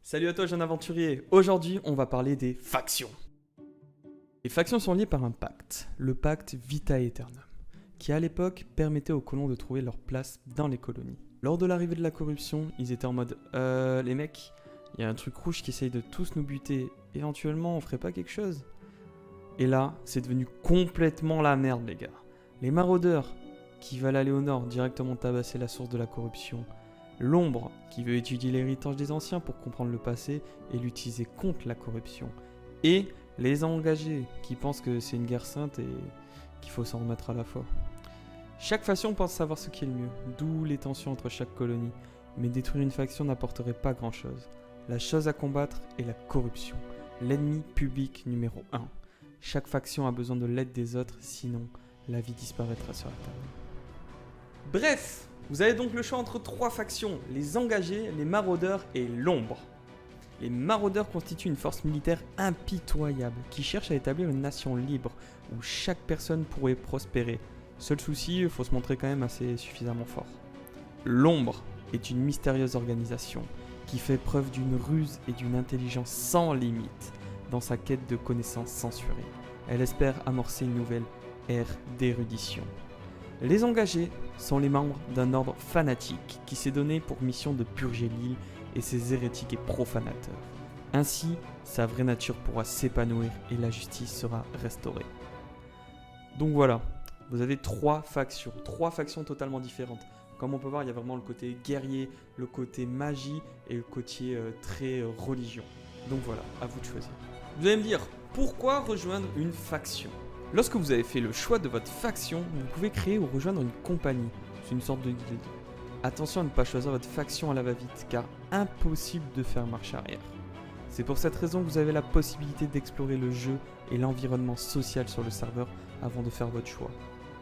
Salut à toi jeune aventurier, aujourd'hui on va parler des factions. Les factions sont liées par un pacte, le pacte Vitae Aeternam, qui à l'époque permettait aux colons de trouver leur place dans les colonies. Lors de l'arrivée de la corruption, ils étaient en mode les mecs, il y a un truc rouge qui essaye de tous nous buter, éventuellement on ferait pas quelque chose? Et là, c'est devenu complètement la merde les gars. Les maraudeurs qui veulent aller au nord directement tabasser la source de la corruption, l'ombre qui veut étudier l'héritage des anciens pour comprendre le passé et l'utiliser contre la corruption. Et les engagés qui pensent que c'est une guerre sainte et qu'il faut s'en remettre à la fois. Chaque faction pense savoir ce qui est le mieux, d'où les tensions entre chaque colonie. Mais détruire une faction n'apporterait pas grand chose. La chose à combattre est la corruption, l'ennemi public numéro 1. Chaque faction a besoin de l'aide des autres, sinon la vie disparaîtra sur la table. Bref, vous avez donc le choix entre 3 factions, les engagés, les maraudeurs et l'ombre. Les maraudeurs constituent une force militaire impitoyable qui cherche à établir une nation libre où chaque personne pourrait prospérer. Seul souci, il faut se montrer quand même assez suffisamment fort. L'ombre est une mystérieuse organisation qui fait preuve d'une ruse et d'une intelligence sans limite dans sa quête de connaissances censurées. Elle espère amorcer une nouvelle ère d'érudition. Les engagés sont les membres d'un ordre fanatique qui s'est donné pour mission de purger l'île et ses hérétiques et profanateurs. Ainsi, sa vraie nature pourra s'épanouir et la justice sera restaurée. Donc voilà, vous avez 3 factions totalement différentes. Comme on peut voir, il y a vraiment le côté guerrier, le côté magie et le côté très religion. Donc voilà, à vous de choisir. Vous allez me dire, pourquoi rejoindre une faction ? Lorsque vous avez fait le choix de votre faction, vous pouvez créer ou rejoindre une compagnie. C'est une sorte de guilde. Attention à ne pas choisir votre faction à la va-vite, car impossible de faire marche arrière. C'est pour cette raison que vous avez la possibilité d'explorer le jeu et l'environnement social sur le serveur avant de faire votre choix.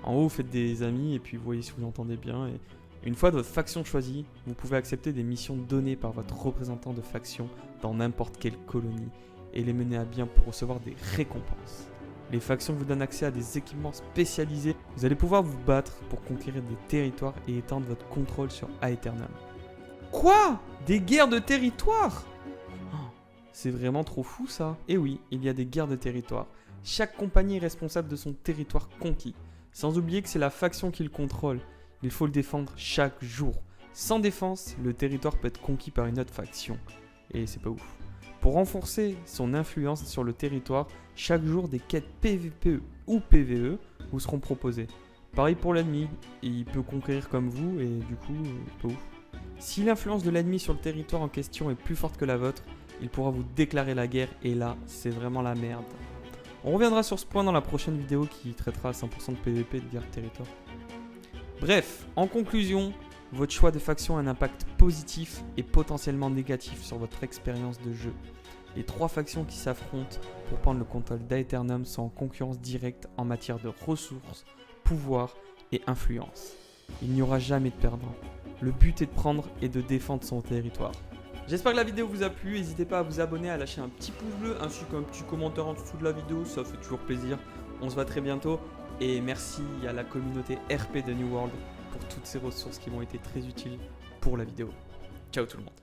En haut, vous faites des amis et puis vous voyez si vous entendez bien. Et une fois votre faction choisie, vous pouvez accepter des missions données par votre représentant de faction dans n'importe quelle colonie et les mener à bien pour recevoir des récompenses. Les factions vous donnent accès à des équipements spécialisés. Vous allez pouvoir vous battre pour conquérir des territoires et étendre votre contrôle sur Aeternam. Quoi ? Des guerres de territoire ? C'est vraiment trop fou ça. Et oui, il y a des guerres de territoire. Chaque compagnie est responsable de son territoire conquis. Sans oublier que c'est la faction qui le contrôle. Il faut le défendre chaque jour. Sans défense, le territoire peut être conquis par une autre faction. Et c'est pas ouf. Pour renforcer son influence sur le territoire, chaque jour des quêtes PvPE ou PvE vous seront proposées. Pareil pour l'ennemi, il peut conquérir comme vous et du coup, pas ouf. Si l'influence de l'ennemi sur le territoire en question est plus forte que la vôtre, il pourra vous déclarer la guerre et là, c'est vraiment la merde. On reviendra sur ce point dans la prochaine vidéo qui traitera à 100% de PvP de guerre de territoire. Bref, en conclusion, votre choix de faction a un impact positif et potentiellement négatif sur votre expérience de jeu. Les 3 factions qui s'affrontent pour prendre le contrôle d'Aeternam sont en concurrence directe en matière de ressources, pouvoir et influence. Il n'y aura jamais de perdant. Le but est de prendre et de défendre son territoire. J'espère que la vidéo vous a plu, n'hésitez pas à vous abonner, à lâcher un petit pouce bleu ainsi qu'un petit commentaire en dessous de la vidéo, ça fait toujours plaisir. On se voit très bientôt et merci à la communauté RP de New World pour toutes ces ressources qui m'ont été très utiles pour la vidéo. Ciao tout le monde.